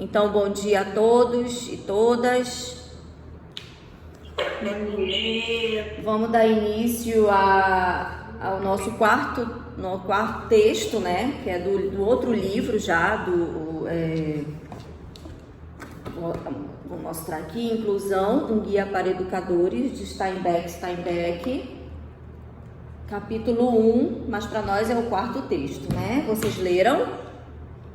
Então, bom dia a todos e todas. Bom dia. Vamos dar início ao nosso quarto texto, né? Que é do outro livro já, vou mostrar aqui, Inclusão, um guia para educadores, de Steinbeck, capítulo 1, mas para nós é o quarto texto, né? Vocês leram?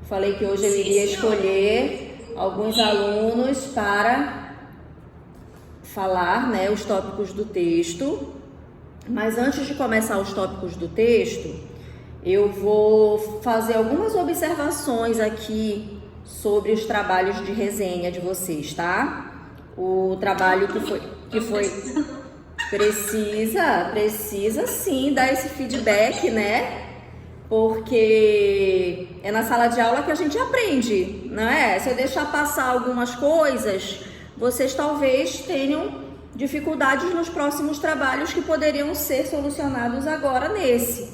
Falei que hoje eu iria escolher alguns alunos para falar, né, os tópicos do texto. Mas antes de começar os tópicos do texto, eu vou fazer algumas observações aqui sobre os trabalhos de resenha de vocês, tá? O trabalho que foi precisa sim dar esse feedback, né? Porque é na sala de aula que a gente aprende, não é? Se eu deixar passar algumas coisas, vocês talvez tenham dificuldades nos próximos trabalhos que poderiam ser solucionados agora nesse.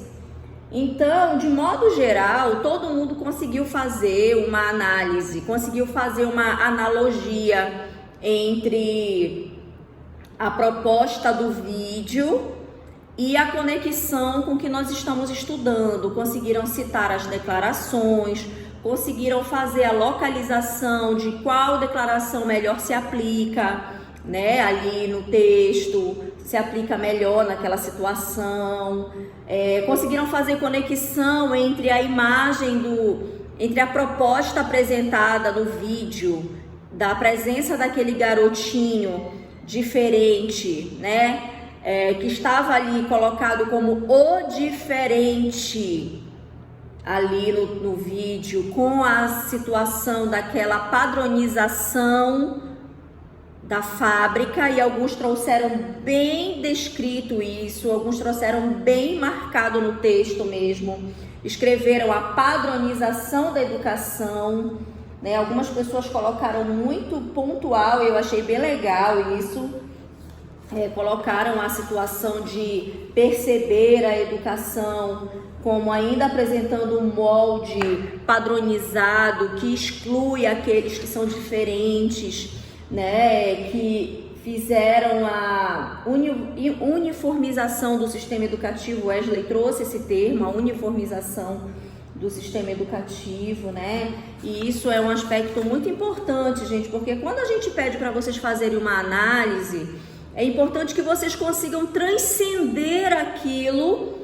Então, de modo geral, todo mundo conseguiu fazer uma análise, conseguiu fazer uma analogia entre a proposta do vídeo e a conexão com o que nós estamos estudando. Conseguiram citar as declarações, conseguiram fazer a localização de qual declaração melhor se aplica, né, ali no texto, se aplica melhor naquela situação. Conseguiram fazer conexão entre a imagem entre a proposta apresentada no vídeo, da presença daquele garotinho diferente, né, que estava ali colocado como o diferente ali no vídeo, com a situação daquela padronização da fábrica, e alguns trouxeram bem descrito isso, alguns trouxeram bem marcado no texto mesmo, escreveram a padronização da educação, né? Algumas pessoas colocaram muito pontual, eu achei bem legal isso. Colocaram a situação de perceber a educação como ainda apresentando um molde padronizado que exclui aqueles que são diferentes, né, que fizeram a uniformização do sistema educativo. Wesley trouxe esse termo, a uniformização do sistema educativo, né? E isso é um aspecto muito importante, gente, porque quando a gente pede para vocês fazerem uma análise, é importante que vocês consigam transcender aquilo,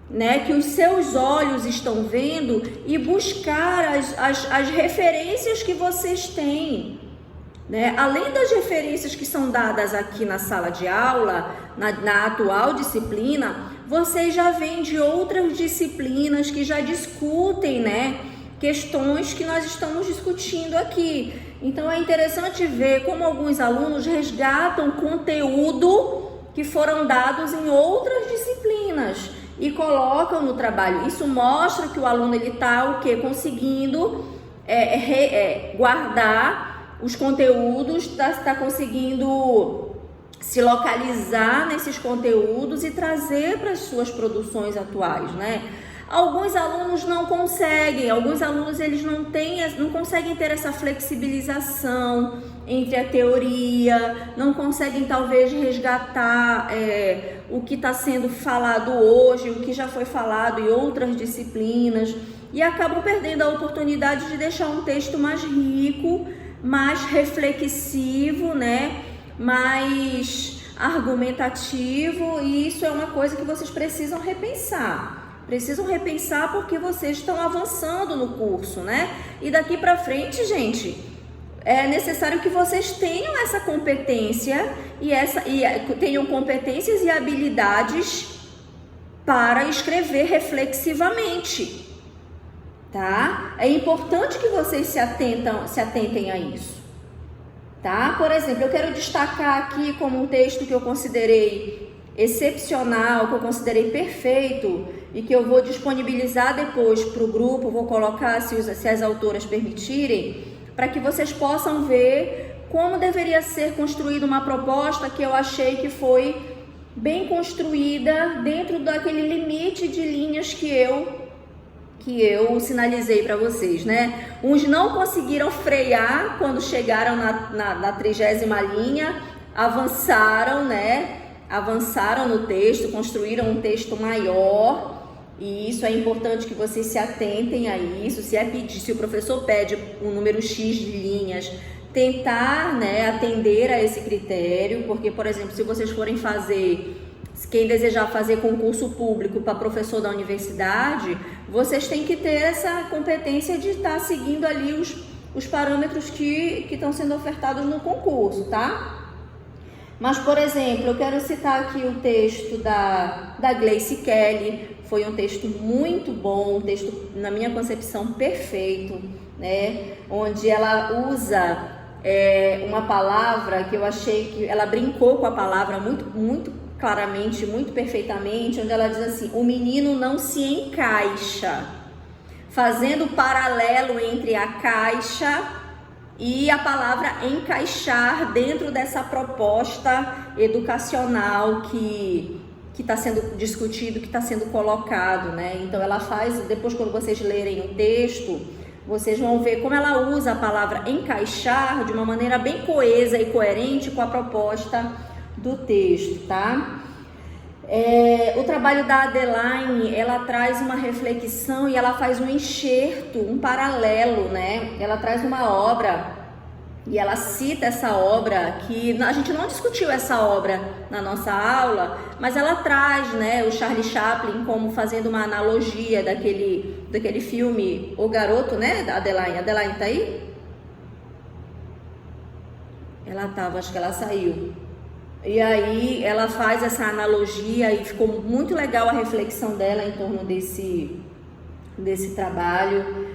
né, que os seus olhos estão vendo, e buscar as referências que vocês têm, né? Além das referências que são dadas aqui na sala de aula, na atual disciplina, vocês já vêm de outras disciplinas que já discutem, né, questões que nós estamos discutindo aqui. Então é interessante ver como alguns alunos resgatam conteúdo que foram dados em outras disciplinas e colocam no trabalho. Isso mostra que o aluno está conseguindo guardar os conteúdos, está conseguindo se localizar nesses conteúdos e trazer para as suas produções atuais, né? Alguns alunos não conseguem, eles não conseguem ter essa flexibilização entre a teoria, não conseguem talvez resgatar o que está sendo falado hoje, o que já foi falado em outras disciplinas, e acabam perdendo a oportunidade de deixar um texto mais rico, mais reflexivo, né, mais argumentativo. E isso é uma coisa que vocês precisam repensar. Porque vocês estão avançando no curso, né? E daqui para frente, gente, é necessário que vocês tenham essa competência e tenham competências e habilidades para escrever reflexivamente, tá? É importante que vocês se atentem a isso, tá? Por exemplo, eu quero destacar aqui como um texto que eu considerei excepcional, que eu considerei perfeito, e que eu vou disponibilizar depois para o grupo, vou colocar, se as autoras permitirem, para que vocês possam ver como deveria ser construída uma proposta que eu achei que foi bem construída dentro daquele limite de linhas que eu que eu sinalizei para vocês, né? Uns não conseguiram frear quando chegaram na 30ª linha, avançaram, né? Avançaram no texto, construíram um texto maior, e isso é importante que vocês se atentem a isso. Se o professor pede um número X de linhas, tentar, né, atender a esse critério, porque, por exemplo, se vocês forem fazer, quem desejar fazer concurso público para professor da universidade, vocês têm que ter essa competência de estar seguindo ali os parâmetros que estão sendo ofertados no concurso, tá? Mas, por exemplo, eu quero citar aqui o texto da Gleice Kelly. Foi um texto muito bom, um texto, na minha concepção, perfeito, né? Onde ela usa uma palavra que eu achei que ela brincou com a palavra muito claramente, muito perfeitamente, onde ela diz assim: o menino não se encaixa, fazendo paralelo entre a caixa e a palavra encaixar dentro dessa proposta educacional que está sendo discutido, que está sendo colocado, né? Então ela faz, depois quando vocês lerem o texto, vocês vão ver como ela usa a palavra encaixar de uma maneira bem coesa e coerente com a proposta do texto, tá? O trabalho da Adeline, ela traz uma reflexão e ela faz um enxerto, um paralelo, né? Ela traz uma obra e ela cita essa obra, que a gente não discutiu essa obra na nossa aula, mas ela traz, né, o Charlie Chaplin como fazendo uma analogia daquele filme O Garoto, né, da Adeline. Adeline tá aí? Ela tava, acho que ela saiu. E aí ela faz essa analogia e ficou muito legal a reflexão dela em torno desse trabalho.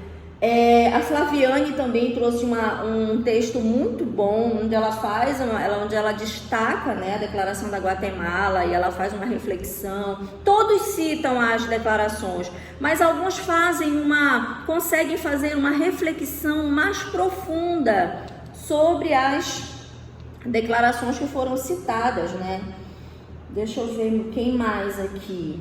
A Flaviane também trouxe um texto muito bom, onde ela faz, onde ela destaca, né, a Declaração da Guatemala, e ela faz uma reflexão. Todos citam as declarações, mas alguns conseguem fazer uma reflexão mais profunda sobre as declarações que foram citadas, né? Deixa eu ver quem mais aqui.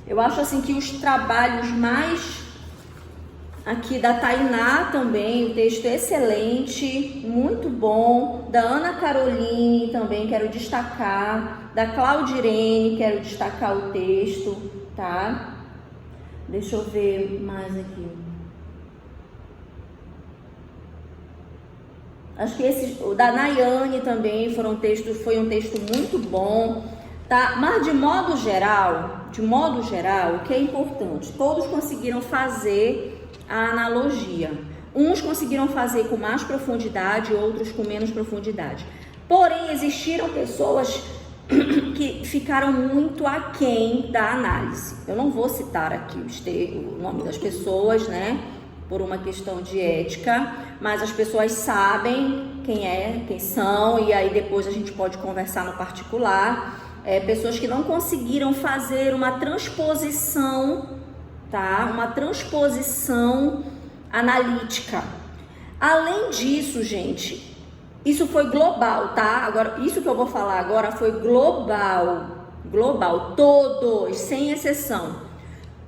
Eu acho assim que os trabalhos mais aqui da Tainá também, o texto é excelente, muito bom. Da Ana Caroline também quero destacar. Da Claudirene quero destacar o texto, tá? Deixa eu ver mais aqui. Acho que o da Nayane também foi um texto muito bom, tá? Mas de modo geral, o que é importante? Todos conseguiram fazer a analogia. Uns conseguiram fazer com mais profundidade, outros com menos profundidade. Porém, existiram pessoas que ficaram muito aquém da análise. Eu não vou citar aqui o nome das pessoas, né? Por uma questão de ética, mas as pessoas sabem quem são, e aí depois a gente pode conversar no particular. Pessoas que não conseguiram fazer uma transposição, tá? Uma transposição analítica. Além disso, gente, isso foi global, tá? Agora, isso que eu vou falar agora foi global, todos, sem exceção.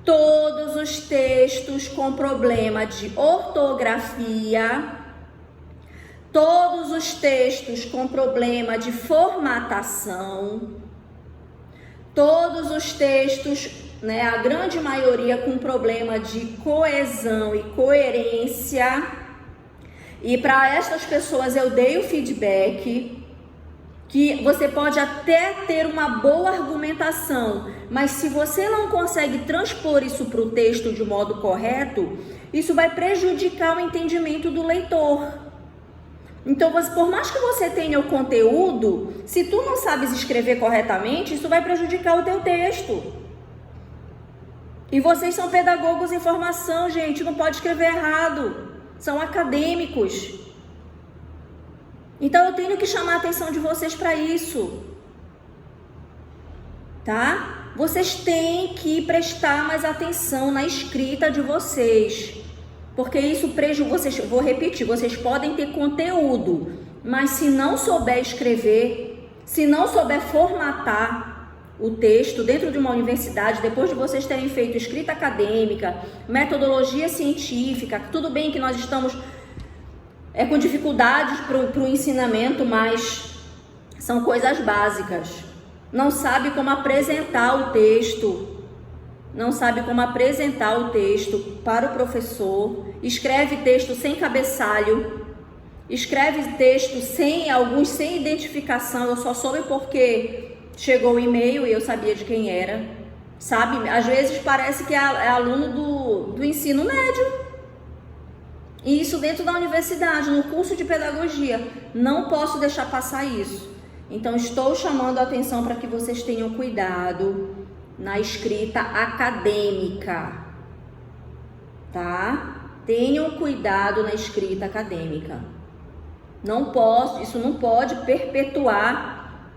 Todos os textos com problema de ortografia, todos os textos com problema de formatação, todos os textos, né, a grande maioria com problema de coesão e coerência. E para estas pessoas eu dei o feedback que você pode até ter uma boa argumentação, mas se você não consegue transpor isso para o texto de modo correto, isso vai prejudicar o entendimento do leitor. Então, por mais que você tenha o conteúdo, se tu não sabes escrever corretamente, isso vai prejudicar o teu texto. E vocês são pedagogos em formação, gente, não pode escrever errado. São acadêmicos. Então eu tenho que chamar a atenção de vocês para isso, tá? Vocês têm que prestar mais atenção na escrita de vocês, porque isso vou repetir, vocês podem ter conteúdo, mas se não souber escrever, se não souber formatar o texto dentro de uma universidade, depois de vocês terem feito escrita acadêmica, metodologia científica, tudo bem que nós estamos com dificuldades para o ensinamento, mas são coisas básicas. Não sabe como apresentar o texto, não sabe como apresentar o texto para o professor, escreve texto sem cabeçalho, escreve texto sem identificação, eu só soube porque chegou o e-mail e eu sabia de quem era, sabe? Às vezes parece que é aluno do ensino médio. E isso dentro da universidade, no curso de pedagogia. Não posso deixar passar isso. Então, estou chamando a atenção para que vocês tenham cuidado na escrita acadêmica, tá? Tenham cuidado na escrita acadêmica. Isso não pode perpetuar,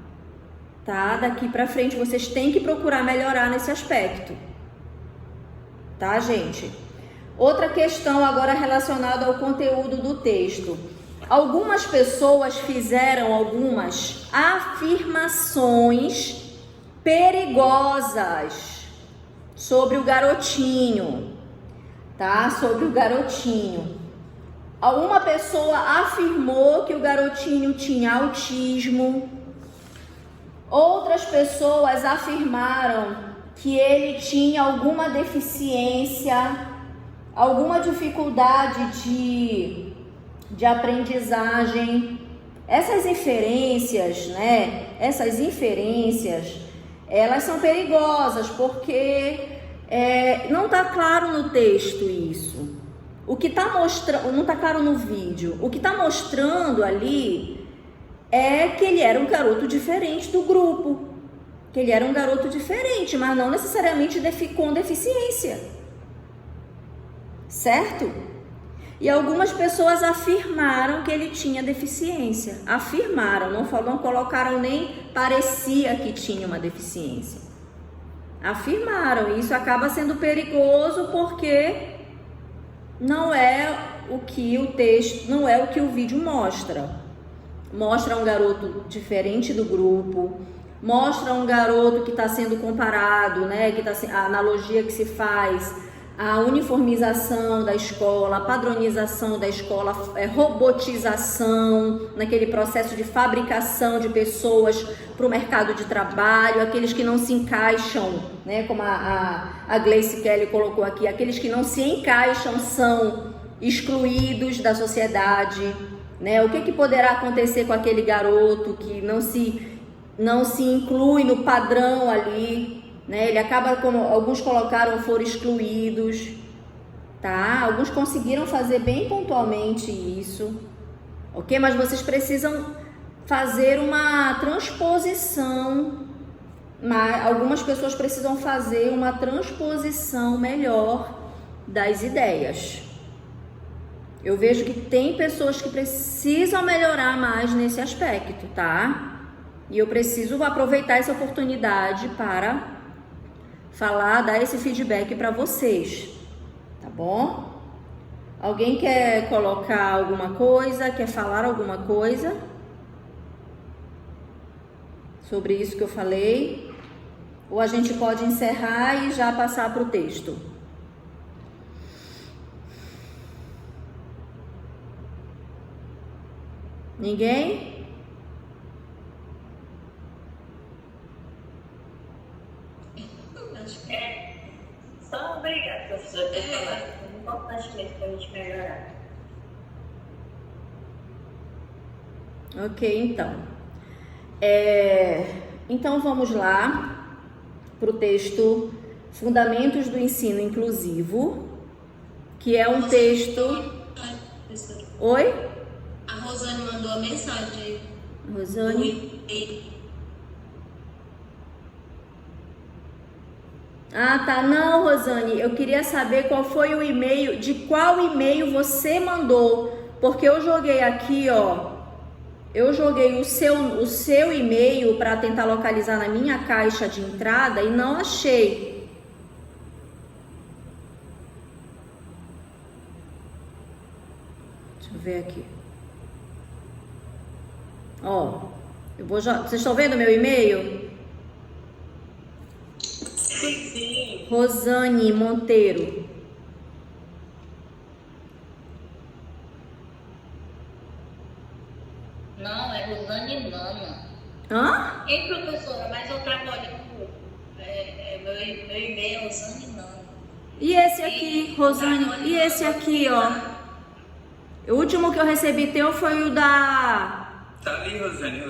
tá? Daqui para frente, vocês têm que procurar melhorar nesse aspecto, tá, gente? Outra questão agora relacionada ao conteúdo do texto. Algumas pessoas fizeram algumas afirmações perigosas sobre o garotinho, tá? Sobre o garotinho. Uma pessoa afirmou que o garotinho tinha autismo. Outras pessoas afirmaram que ele tinha alguma deficiência, alguma dificuldade de aprendizagem. Essas inferências, elas são perigosas porque não está claro no texto isso. O que está mostrando, não está claro no vídeo. O que está mostrando ali é que ele era um garoto diferente do grupo, que ele era um garoto diferente, mas não necessariamente com deficiência. Certo? E algumas pessoas afirmaram que ele tinha deficiência. Afirmaram, não colocaram nem parecia que tinha uma deficiência. Afirmaram, e isso acaba sendo perigoso porque não é o que o texto, não é o que o vídeo mostra. Mostra um garoto diferente do grupo, mostra um garoto que está sendo comparado, a analogia que se faz, a uniformização da escola, a padronização da escola, robotização, naquele processo de fabricação de pessoas para o mercado de trabalho, aqueles que não se encaixam, como a Gleice Kelly colocou aqui, aqueles que não se encaixam são excluídos da sociedade, O que poderá acontecer com aquele garoto que não se inclui no padrão ali? Ele acaba, como alguns colocaram, foram excluídos, tá? Alguns conseguiram fazer bem pontualmente isso, ok? Mas vocês precisam fazer uma transposição, algumas pessoas precisam fazer uma transposição melhor das ideias. Eu vejo que tem pessoas que precisam melhorar mais nesse aspecto, tá? E eu preciso aproveitar essa oportunidade para dar esse feedback para vocês, tá bom? Alguém quer colocar alguma coisa, quer falar alguma coisa sobre isso que eu falei? Ou a gente pode encerrar e já passar para o texto? Ninguém? Só obrigada, professor, por falar. É importante mesmo para a gente melhorar. Ok, então. Então vamos lá para o texto Fundamentos do Ensino Inclusivo, que é um texto... Oi? A Rosane mandou a mensagem. Rosane? Ah, tá. Não, Rosane, eu queria saber qual foi o e-mail, de qual e-mail você mandou, porque eu joguei aqui, eu joguei o seu e-mail para tentar localizar na minha caixa de entrada e não achei. Deixa eu ver aqui. Ó, vocês estão vendo meu e-mail? Sim. Rosane Monteiro. Não, é Rosane Nana. Hã? Ei, professora, mas eu trabalho com... meu e-mail é Rosane Nana. E esse aqui, Rosane? E esse aqui, ó? O último que eu recebi teu foi o da... Tá ali, Rosane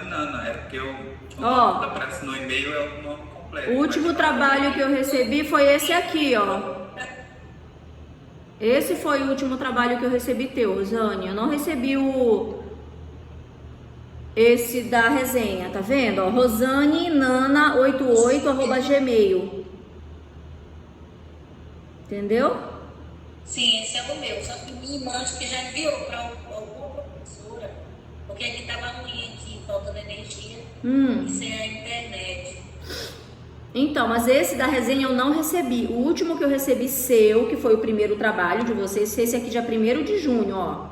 Nana. É porque o Ó. nome que aparece no e-mail é o nome completo. O último trabalho que eu recebi foi esse aqui, ó. Esse foi o último trabalho que eu recebi teu, Rosane. Eu não recebi esse da resenha, tá vendo? Ó, rosanenana88@gmail. Entendeu? Sim, esse é o meu. Só que minha irmã acho que já enviou para alguma professora, porque aqui estava ruim, aqui, faltando energia. Isso é a internet. Então, mas esse da resenha eu não recebi. O último que eu recebi seu, que foi o primeiro trabalho de vocês, esse aqui dia 1º de junho, ó.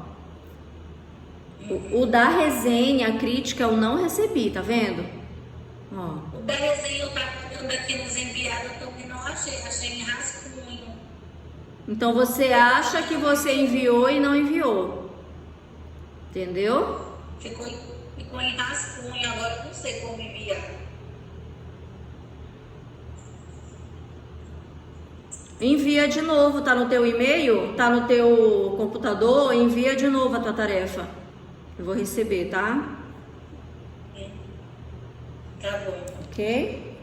O da resenha, a crítica, eu não recebi, tá vendo? Ó. O da resenha eu estava olhando aqui nos enviados, eu também não achei em rascunho. Então você acha que você enviou e não enviou. Entendeu? Ficou em rascunho, agora eu não sei como enviar. Envia de novo, tá no teu e-mail? Tá no teu computador? Envia de novo a tua tarefa. Eu vou receber, tá? Tá bom. Ok?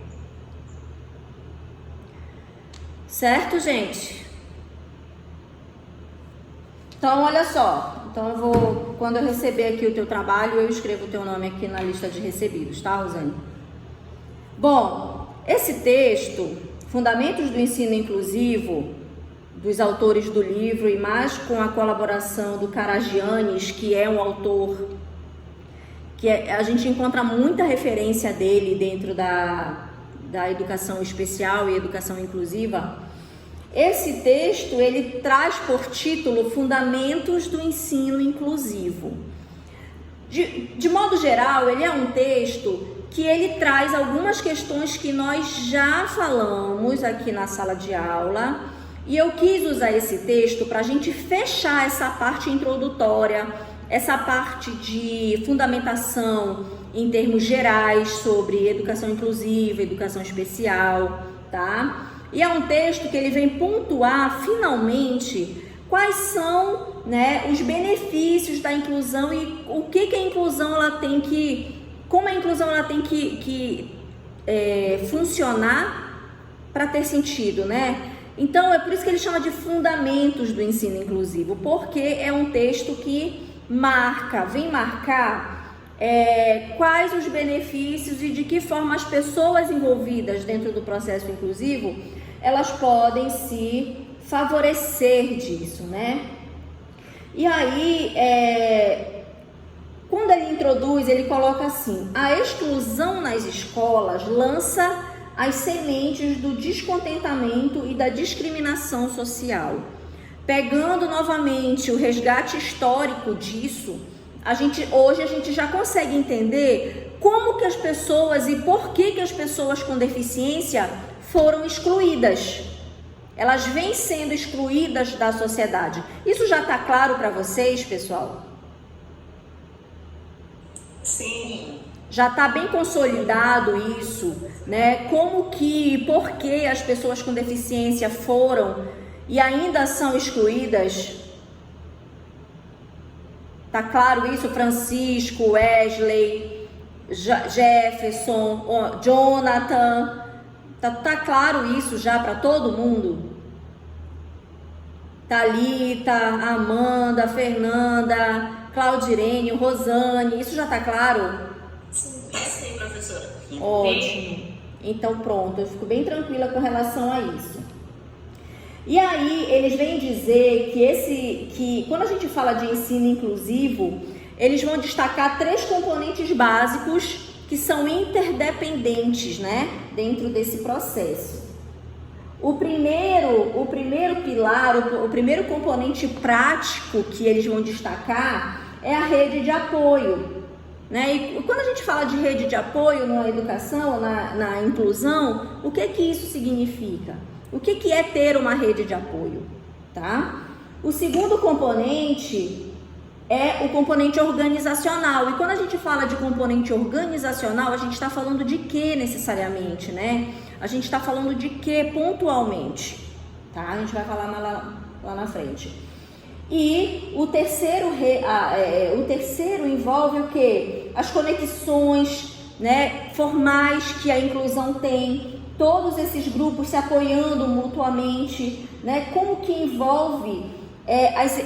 Certo, gente? Então, olha só. Então, quando eu receber aqui o teu trabalho, eu escrevo o teu nome aqui na lista de recebidos, tá, Rosane? Bom, esse texto, Fundamentos do Ensino Inclusivo, dos autores do livro, e mais com a colaboração do Karagiannis, que é um autor que a gente encontra muita referência dele dentro da educação especial e educação inclusiva. Esse texto, ele traz por título Fundamentos do Ensino Inclusivo. De modo geral, ele é um texto que ele traz algumas questões que nós já falamos aqui na sala de aula, e eu quis usar esse texto para a gente fechar essa parte introdutória, essa parte de fundamentação em termos gerais sobre educação inclusiva, educação especial, tá? E é um texto que ele vem pontuar finalmente quais são, né, os benefícios da inclusão e o que a inclusão ela tem que, como a inclusão ela tem que funcionar para ter sentido, né? Então é por isso que ele chama de Fundamentos do Ensino Inclusivo, porque é um texto que vem marcar quais os benefícios e de que forma as pessoas envolvidas dentro do processo inclusivo elas podem se favorecer disso, né? E aí, quando ele introduz, ele coloca assim: a exclusão nas escolas lança as sementes do descontentamento e da discriminação social. Pegando novamente o resgate histórico disso, hoje a gente já consegue entender como que as pessoas e por que as pessoas com deficiência foram excluídas. Elas vêm sendo excluídas da sociedade. Isso já está claro para vocês, pessoal? Sim. Já está bem consolidado isso, né? Como que, por que as pessoas com deficiência foram e ainda são excluídas? Tá claro isso? Francisco, Wesley, Jefferson, Jonathan, tá claro isso já para todo mundo? Thalita, Amanda, Fernanda, Claudirene, Rosane, isso já tá claro? Sim, professora. Ótimo. Então pronto, eu fico bem tranquila com relação a isso. E aí eles vêm dizer que quando a gente fala de ensino inclusivo, eles vão destacar 3 componentes básicos que são interdependentes, né, dentro desse processo. O primeiro pilar, o primeiro componente prático que eles vão destacar é a rede de apoio. né? E quando a gente fala de rede de apoio na educação, na inclusão, o que isso significa? O que é ter uma rede de apoio, tá? O segundo componente é o componente organizacional. E quando a gente fala de componente organizacional, a gente está falando de que necessariamente, né? A gente está falando de que pontualmente, tá? A gente vai falar lá na frente. E o terceiro envolve o quê? As conexões, né, formais que a inclusão tem, todos esses grupos se apoiando mutuamente, né? Como que envolve,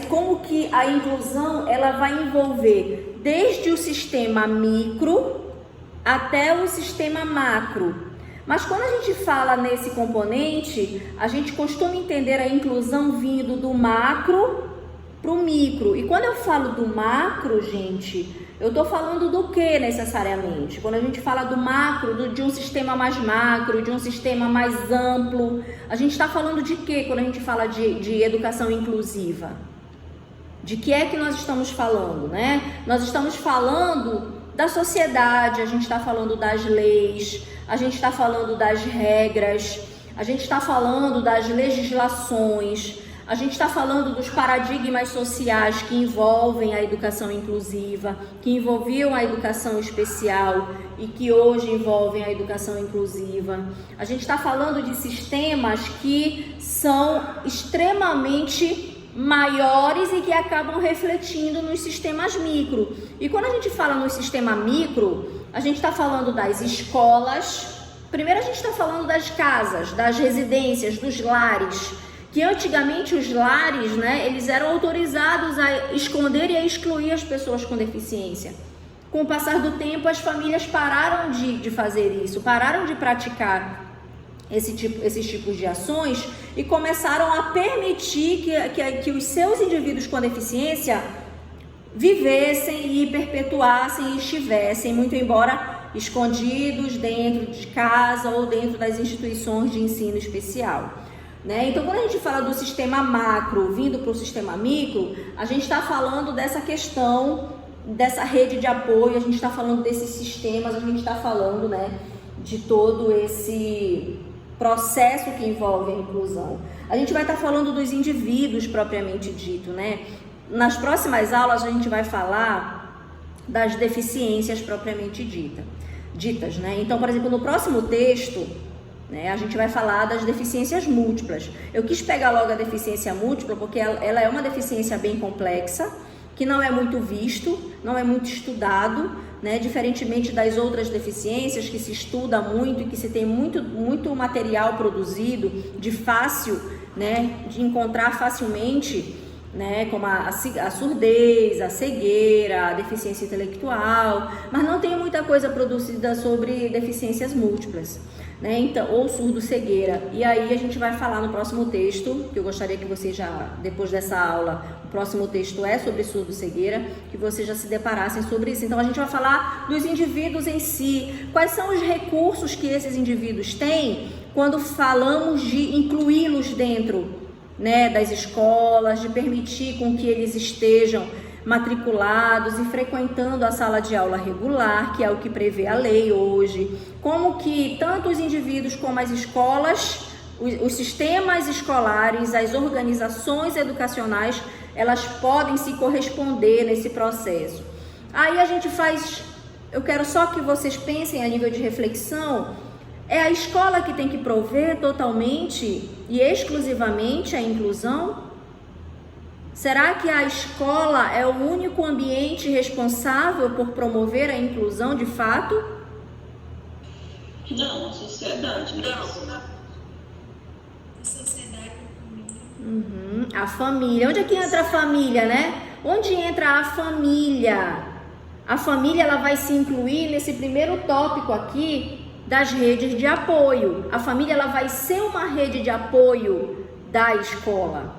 como que a inclusão ela vai envolver desde o sistema micro até o sistema macro. Mas quando a gente fala nesse componente, a gente costuma entender a inclusão vindo do macro para o micro. E quando eu falo do macro, gente, eu estou falando do que necessariamente? Quando a gente fala do macro, de um sistema mais macro, de um sistema mais amplo, a gente está falando de quê quando a gente fala de educação inclusiva? De que é que nós estamos falando, né? Nós estamos falando da sociedade, a gente está falando das leis, a gente está falando das regras, a gente está falando das legislações, a gente está falando dos paradigmas sociais que envolvem a educação inclusiva, que envolviam a educação especial e que hoje envolvem a educação inclusiva. A gente está falando de sistemas que são extremamente maiores e que acabam refletindo nos sistemas micro. E quando a gente fala no sistema micro, a gente está falando das escolas. Primeiro a gente está falando das casas, das residências, dos lares, que antigamente os lares, né, eles eram autorizados a esconder e a excluir as pessoas com deficiência. Com o passar do tempo, as famílias pararam de fazer isso, pararam de praticar esses tipos de ações e começaram a permitir que os seus indivíduos com deficiência vivessem e perpetuassem e estivessem, muito embora escondidos dentro de casa ou dentro das instituições de ensino especial, né? Então, quando a gente fala do sistema macro vindo para o sistema micro, a gente está falando dessa questão, dessa rede de apoio, a gente está falando desses sistemas, a gente está falando, né, de todo esse processo que envolve a inclusão. A gente vai estar falando dos indivíduos propriamente dito, né? Nas próximas aulas a gente vai falar das deficiências propriamente ditas, né? Então, por exemplo, no próximo texto, né, a gente vai falar das deficiências múltiplas. Eu quis pegar logo a deficiência múltipla porque ela é uma deficiência bem complexa, que não é muito visto, não é muito estudado, né? Diferentemente das outras deficiências que se estuda muito e que se tem muito material produzido, de fácil, né, de encontrar facilmente, né, como a surdez, a cegueira, a deficiência intelectual, mas não tem muita coisa produzida sobre deficiências múltiplas, né? Então, ou surdo-cegueira. E aí a gente vai falar no próximo texto, que eu gostaria que você já, depois dessa aula, o próximo texto é sobre surdo-cegueira, que vocês já se deparassem sobre isso. Então a gente vai falar dos indivíduos em si, quais são os recursos que esses indivíduos têm quando falamos de incluí-los dentro, né, das escolas, de permitir com que eles estejam matriculados e frequentando a sala de aula regular, que é o que prevê a lei hoje, como que tanto os indivíduos como as escolas, os sistemas escolares, as organizações educacionais, elas podem se corresponder nesse processo. Aí a gente faz, eu quero só que vocês pensem a nível de reflexão, é a escola que tem que prover totalmente e exclusivamente a inclusão? Será que a escola é o único ambiente responsável por promover a inclusão de fato? Não, a sociedade. Não. A sociedade, A família. Onde é que entra a família, né? Onde entra a família? A família, ela vai se incluir nesse primeiro tópico aqui das redes de apoio. A família, ela vai ser uma rede de apoio da escola.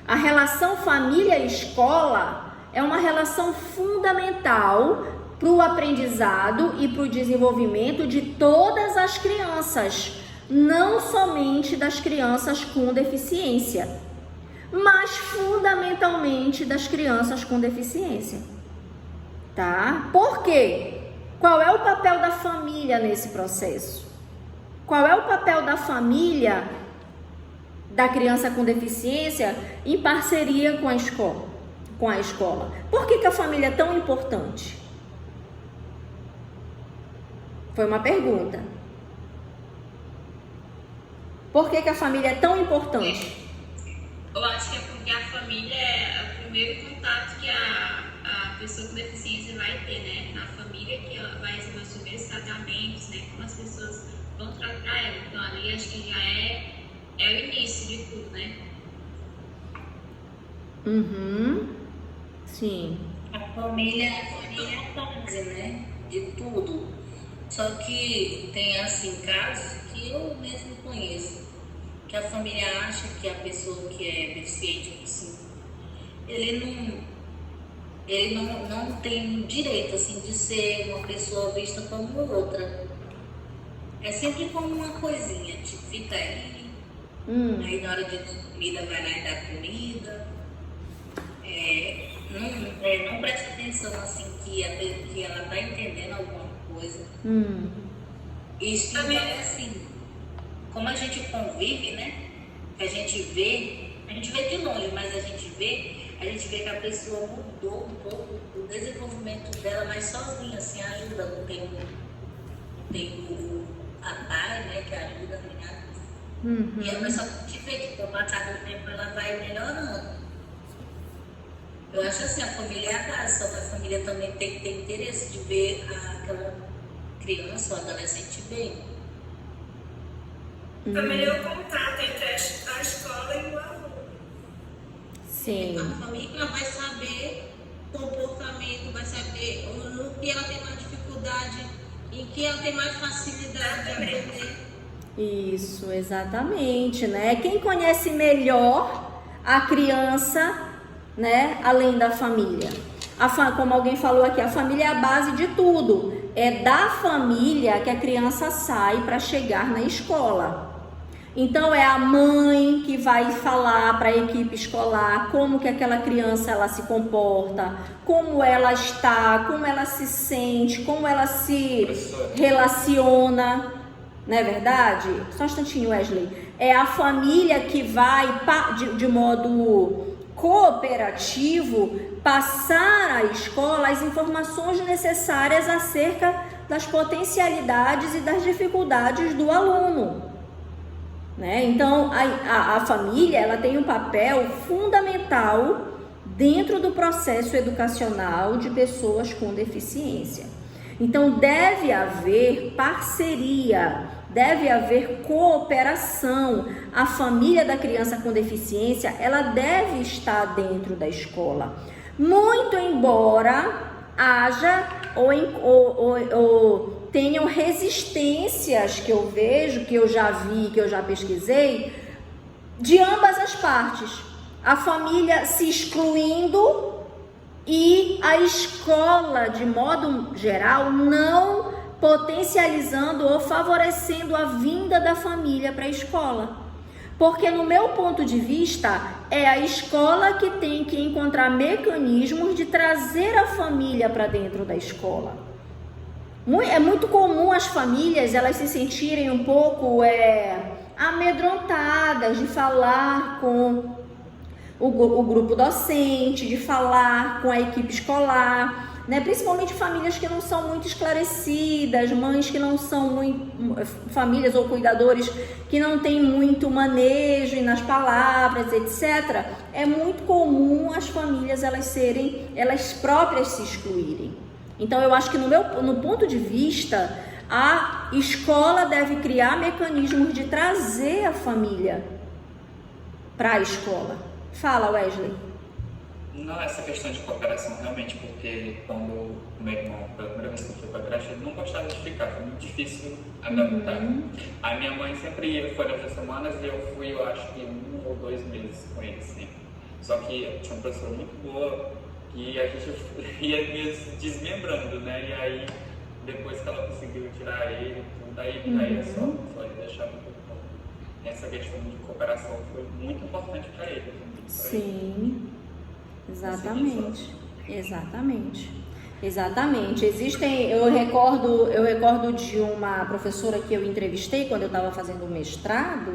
A relação família-escola é uma relação fundamental para o aprendizado e para o desenvolvimento de todas as crianças, não somente das crianças com deficiência, mas fundamentalmente das crianças com deficiência. tá? Por quê? Qual é o papel da família nesse processo? Qual é o papel da família da criança com deficiência em parceria com a escola? Por que a família é tão importante? Foi uma pergunta. Por que a família é tão importante? Eu acho que é porque a família é o primeiro contato que a pessoa com deficiência vai ter, né? Na família que ela vai receber os primeiros tratamentos, né? Como as pessoas vão tratar ela. Então ali acho que já é o início de tudo, né? Sim. A família é a base, né? De tudo. Só que tem assim casos que eu mesmo conheço, que a família acha que a pessoa que é deficiente, assim, ele não tem direito assim de ser uma pessoa vista como outra. É sempre como uma coisinha, tipo, fica aí, aí na hora de comida vai lá e dá comida. Não presta atenção assim que ela tá entendendo alguma coisa. Isso também é assim, como a gente convive, né? A gente vê de longe, mas a gente vê que a pessoa mudou um pouco o desenvolvimento dela, mas sozinha, assim, ajuda, não tem a pai, né, que ajuda, né? E a pessoa te vê que com o passar do tempo ela vai melhorando. Eu acho assim, a família é a base, só que a família também tem que ter interesse de ver aquela criança ou adolescente bem. Também o contato entre a escola e o aluno. Sim. A família vai saber o comportamento, vai saber no que ela tem mais dificuldade, em que ela tem mais facilidade de aprender. Isso, exatamente, né? Quem conhece melhor a criança, né? Além da família. Como alguém falou aqui, a família é a base de tudo. É da família que a criança sai para chegar na escola. Então é a mãe que vai falar para a equipe escolar como que aquela criança ela se comporta, como ela está, como ela se sente, como ela se relaciona, não é verdade? Só um instantinho, Wesley. É a família que vai de modo cooperativo passar à escola as informações necessárias acerca das potencialidades e das dificuldades do aluno. Né? Então, a família ela tem um papel fundamental dentro do processo educacional de pessoas com deficiência. Então, deve haver parceria, deve haver cooperação. A família da criança com deficiência, ela deve estar dentro da escola. Muito embora haja ou tenham resistências que eu vejo, que eu já vi, que eu já pesquisei, de ambas as partes. A família se excluindo e a escola, de modo geral, não potencializando ou favorecendo a vinda da família para a escola. Porque, no meu ponto de vista, é a escola que tem que encontrar mecanismos de trazer a família para dentro da escola. É muito comum as famílias elas se sentirem um pouco amedrontadas de falar com o grupo docente, de falar com a equipe escolar, né? Principalmente famílias que não são muito esclarecidas, mães que não são muito, famílias ou cuidadores que não têm muito manejo nas palavras, etc. É muito comum as famílias elas próprias se excluírem. Então eu acho que no ponto de vista, a escola deve criar mecanismos de trazer a família para a escola. Fala, Wesley. Não, essa questão de cooperação realmente, porque quando o meu irmão, pela primeira vez que eu fui para a creche, ele não gostava de ficar, foi muito difícil adaptar. A minha mãe sempre ia, foi nessas semanas e eu fui, eu acho que 1 ou 2 meses com ele sempre. Só que tinha uma professora muito boa e a gente ia desmembrando, né? E aí, depois que ela conseguiu tirar ele, daí é só ele deixava um pouco. Essa questão de cooperação foi muito importante para ele. Sim. Exatamente, exatamente. Exatamente. Eu recordo de uma professora que eu entrevistei quando eu estava fazendo o mestrado,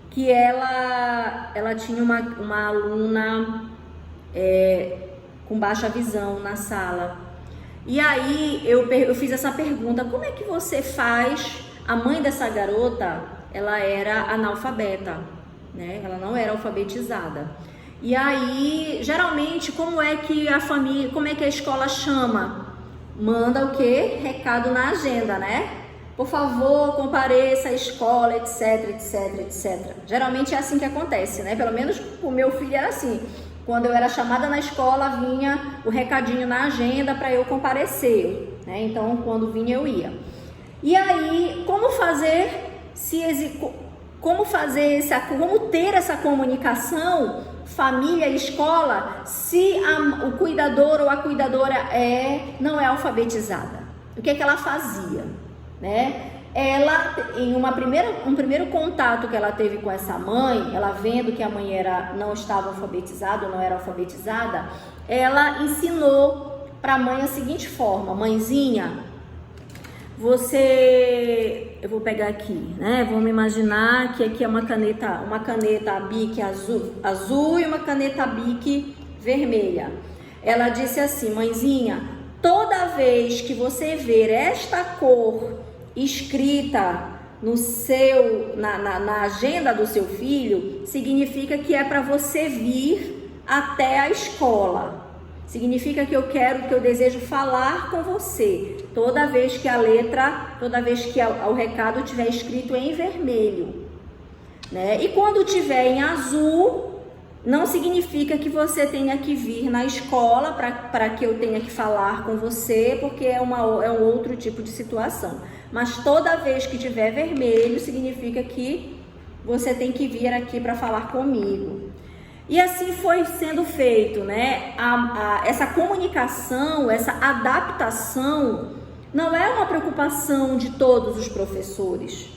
que ela tinha uma aluna com baixa visão na sala. E aí eu fiz essa pergunta: como é que você faz? A mãe dessa garota, ela era analfabeta, né? Ela não era alfabetizada. E aí, geralmente, como é que a escola chama? Manda o quê? Recado na agenda, né? Por favor, compareça à escola, etc, etc, etc. Geralmente é assim que acontece, né? Pelo menos o meu filho era assim. Quando eu era chamada na escola, vinha o recadinho na agenda para eu comparecer, né? Então, quando vinha, eu ia. E aí, como ter essa comunicação família e escola se o cuidador ou a cuidadora não é alfabetizada? O que é que ela fazia, né? Ela, em um primeiro contato que ela teve com essa mãe, ela vendo que a mãe não estava alfabetizada ou não era alfabetizada, ela ensinou para a mãe a seguinte forma: mãezinha, eu vou pegar aqui, né? Vamos imaginar que aqui é uma caneta Bic azul e uma caneta Bic vermelha. Ela disse assim: mãezinha, toda vez que você ver esta cor escrita na agenda do seu filho, significa que é para você vir até a escola. Significa que eu desejo falar com você. Toda vez que o recado estiver escrito em vermelho, né? E quando estiver em azul, não significa que você tenha que vir na escola para que eu tenha que falar com você, porque é um outro tipo de situação. Mas toda vez que tiver vermelho, significa que você tem que vir aqui para falar comigo. E assim foi sendo feito, né? Essa comunicação, essa adaptação, não é uma preocupação de todos os professores,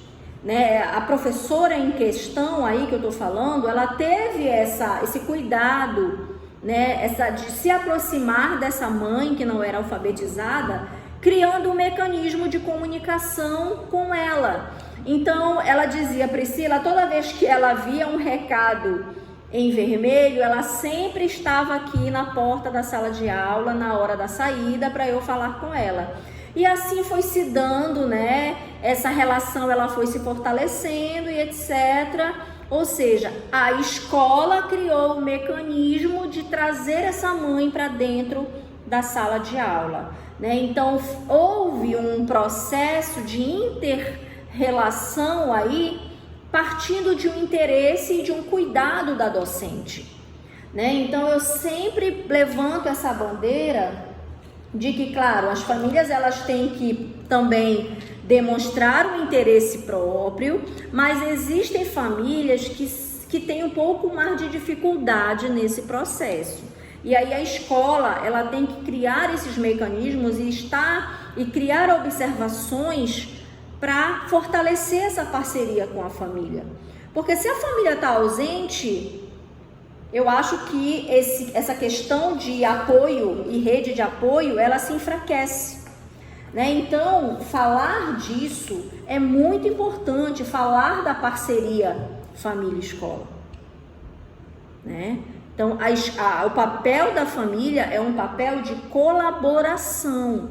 né? A professora em questão aí que eu estou falando, ela teve esse cuidado, né? De se aproximar dessa mãe que não era alfabetizada, criando um mecanismo de comunicação com ela. Então, ela dizia: Priscila, toda vez que ela via um recado em vermelho, ela sempre estava aqui na porta da sala de aula, na hora da saída, para eu falar com ela. E assim foi se dando, né? Essa relação, ela foi se fortalecendo e etc. Ou seja, a escola criou o mecanismo de trazer essa mãe para dentro da sala de aula, né? Então, houve um processo de inter-relação aí, partindo de um interesse e de um cuidado da docente, né? Então, eu sempre levanto essa bandeira de que, claro, as famílias elas têm que também demonstrar um interesse próprio, mas existem famílias que têm um pouco mais de dificuldade nesse processo. E aí a escola ela tem que criar esses mecanismos e criar observações para fortalecer essa parceria com a família. Porque se a família está ausente, eu acho que essa questão de apoio e rede de apoio, ela se enfraquece, né? Então, falar disso é muito importante, falar da parceria família-escola, né? Então, o papel da família é um papel de colaboração.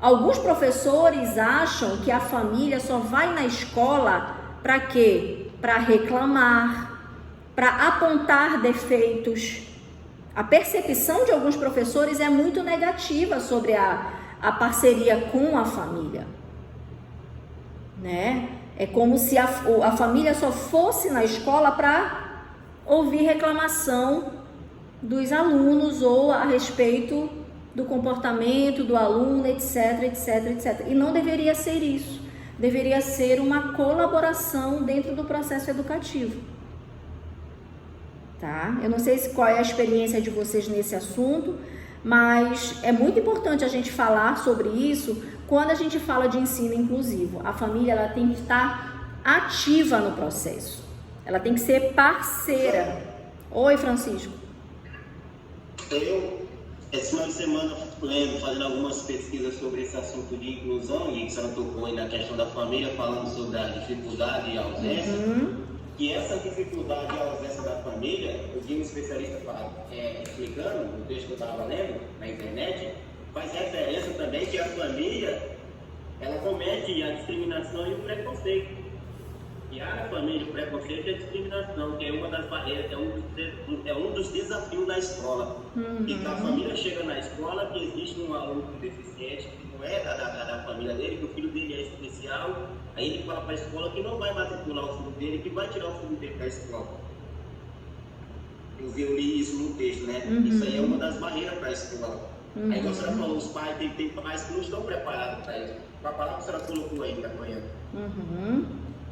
Alguns professores acham que a família só vai na escola para quê? Para reclamar, para apontar defeitos. A percepção de alguns professores é muito negativa sobre a parceria com a família, né? É como se a família só fosse na escola para ouvir reclamação dos alunos ou a respeito do comportamento do aluno, etc, etc, etc. E não deveria ser isso. Deveria ser uma colaboração dentro do processo educativo. Tá? Eu não sei qual é a experiência de vocês nesse assunto, mas é muito importante a gente falar sobre isso quando a gente fala de ensino inclusivo. A família ela tem que estar ativa no processo, ela tem que ser parceira. Oi, Francisco. Esse final de semana, fazendo algumas pesquisas sobre esse assunto de inclusão, e a senhora tocou aí na questão da família, falando sobre a dificuldade e a ausência. E essa dificuldade e a ausência da família, eu vi um especialista explicando, no texto que eu estava lendo na internet, faz referência também que a família, ela comete a discriminação e o preconceito. E a família, o preconceito e a discriminação, que é uma das barreiras, é um dos desafios da escola. E que a família chega na escola que existe um aluno deficiente, que não é da família dele, que o filho dele é especial, aí ele fala para a escola que não vai matricular o filho dele, que vai tirar o filho dele da escola. Eu li isso no texto, né? Isso aí é uma das barreiras para a escola. Aí como a senhora falou, os pais, tem pais que não estão preparados para isso. Para a palavra que a senhora colocou aí, acompanhando.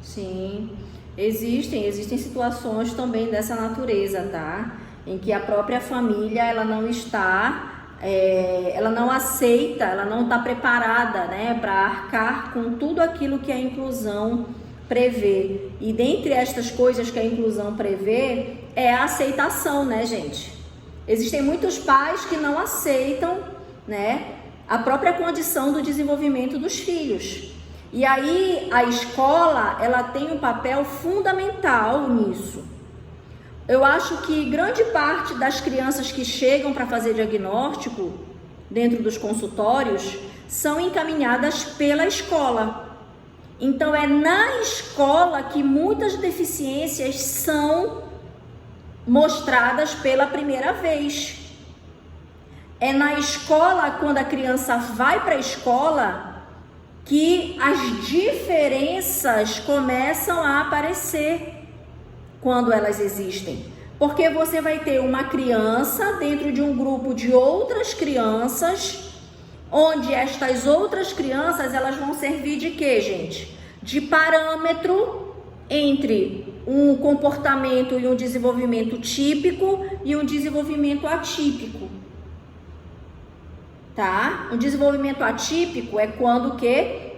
Sim, existem situações também dessa natureza, tá? Em que a própria família, ela não está, ela não aceita, ela não está preparada, né, para arcar com tudo aquilo que a inclusão prevê. E dentre estas coisas que a inclusão prevê, é a aceitação, né, gente? Existem muitos pais que não aceitam, né, a própria condição do desenvolvimento dos filhos. E aí a escola, ela tem um papel fundamental nisso. Eu acho que grande parte das crianças que chegam para fazer diagnóstico dentro dos consultórios são encaminhadas pela escola. Então é na escola que muitas deficiências são mostradas pela primeira vez. É na escola, quando a criança vai para a escola, que as diferenças começam a aparecer, quando elas existem. Porque você vai ter uma criança dentro de um grupo de outras crianças, onde estas outras crianças, elas vão servir de quê, gente? De parâmetro entre um comportamento e um desenvolvimento típico e um desenvolvimento atípico. Tá? Um desenvolvimento atípico é quando que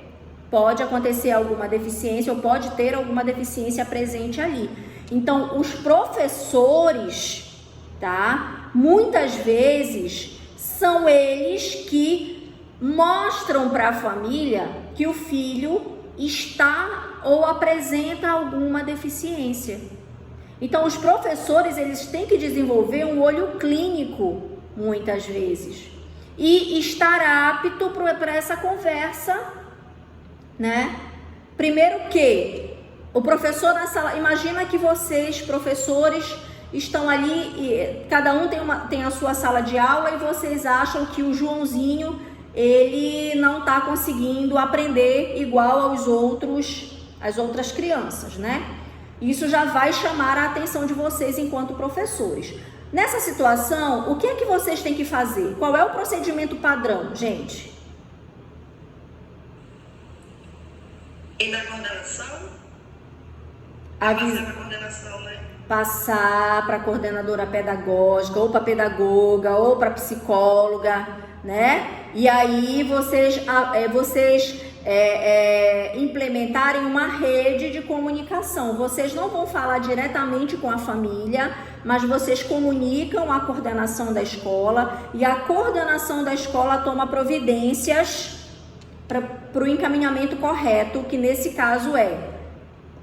pode acontecer alguma deficiência ou pode ter alguma deficiência presente ali. Então, os professores, tá? Muitas vezes são eles que mostram para a família que o filho está ou apresenta alguma deficiência. Então, os professores, eles têm que desenvolver um olho clínico, muitas vezes, e estar apto para essa conversa, né? Primeiro que o professor na sala, imagina que vocês, professores, estão ali e cada um tem a sua sala de aula e vocês acham que o Joãozinho, ele não está conseguindo aprender igual às outras crianças, né? Isso já vai chamar a atenção de vocês enquanto professores. Nessa situação, o que é que vocês têm que fazer? Qual é o procedimento padrão, gente? E na coordenação? Passar na coordenação, né? Passar para a coordenadora pedagógica, ou para a pedagoga, ou para a psicóloga, né? E aí vocês implementarem uma rede de comunicação. Vocês não vão falar diretamente com a família, mas vocês comunicam a coordenação da escola e a coordenação da escola toma providências para o encaminhamento correto, que nesse caso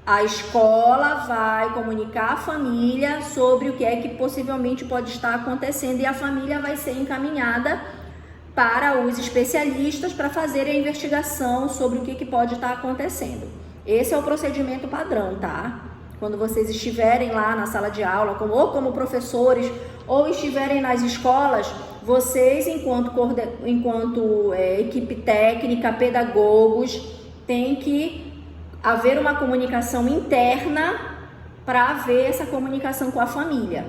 a escola vai comunicar à família sobre o que é que possivelmente pode estar acontecendo e a família vai ser encaminhada para os especialistas para fazerem a investigação sobre o que pode estar acontecendo. Esse é o procedimento padrão, tá? Quando vocês estiverem lá na sala de aula, ou como professores, ou estiverem nas escolas, vocês, enquanto equipe técnica, pedagogos, tem que haver uma comunicação interna para haver essa comunicação com a família.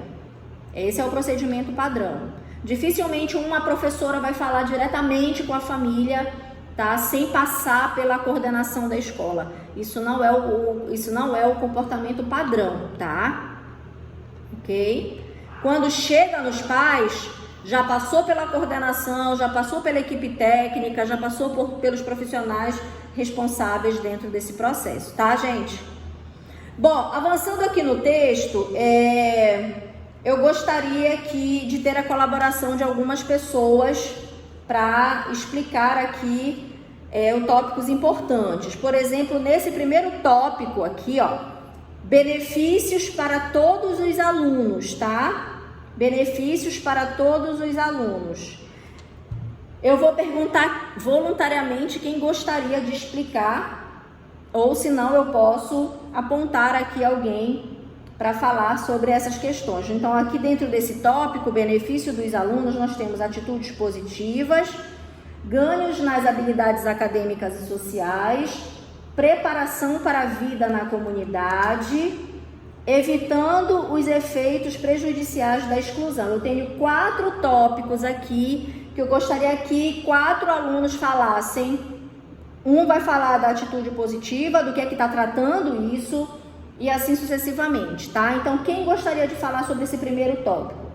Esse é o procedimento padrão. Dificilmente uma professora vai falar diretamente com a família, tá? Sem passar pela coordenação da escola. Isso não é o comportamento padrão, tá? Ok? Quando chega nos pais, já passou pela coordenação, já passou pela equipe técnica, já passou pelos profissionais responsáveis dentro desse processo, tá, gente? Bom, avançando aqui no texto, eu gostaria de ter a colaboração de algumas pessoas para explicar aqui tópicos importantes. Por exemplo, nesse primeiro tópico aqui, ó, benefícios para todos os alunos, tá? Benefícios para todos os alunos. Eu vou perguntar voluntariamente quem gostaria de explicar, ou se não, eu posso apontar aqui alguém para falar sobre essas questões. Então, aqui dentro desse tópico, benefício dos alunos, nós temos atitudes positivas, ganhos nas habilidades acadêmicas e sociais, preparação para a vida na comunidade, evitando os efeitos prejudiciais da exclusão. Eu tenho 4 tópicos aqui que eu gostaria que 4 alunos falassem. Um vai falar da atitude positiva, do que é que está tratando isso, e assim sucessivamente, tá? Então, quem gostaria de falar sobre esse primeiro tópico?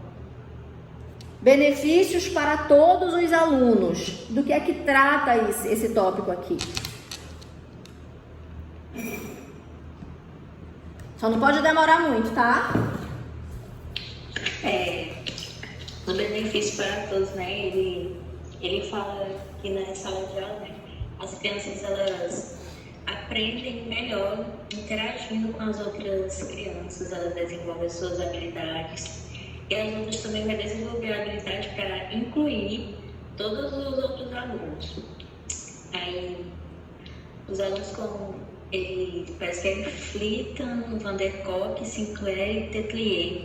Benefícios para todos os alunos. Do que é que trata esse tópico aqui? Só não pode demorar muito, tá? O benefício para todos, né? Ele fala que na sala de aula, né, as crianças elas aprendem melhor interagindo com as outras crianças, elas desenvolvem suas habilidades e as outras também vai desenvolver a habilidade para incluir todos os outros alunos. Aí, os alunos parece que é Flitton, Van der Kolk, Sinclair e Tetlier.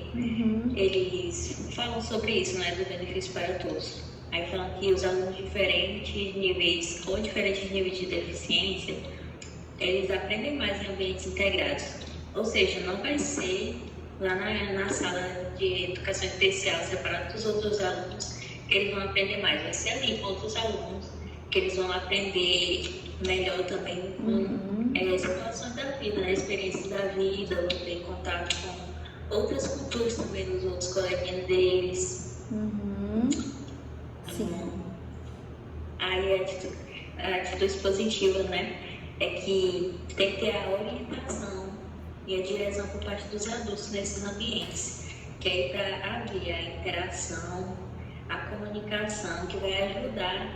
Eles falam sobre isso, né, do benefício para todos. Aí falam que os alunos de diferentes níveis de deficiência, eles aprendem mais em ambientes integrados. Ou seja, não vai ser lá na sala de educação especial, separado dos outros alunos, que eles vão aprender mais. Vai ser ali com outros alunos, que eles vão aprender melhor também com situações da vida, né? Experiências da vida, vão ter contato com outras culturas também, dos outros coleguinhas deles. Sim. Aí a atitude positiva, né? É que tem que ter a orientação e a direção por parte dos adultos nesses ambientes, que é para abrir a interação, a comunicação, que vai ajudar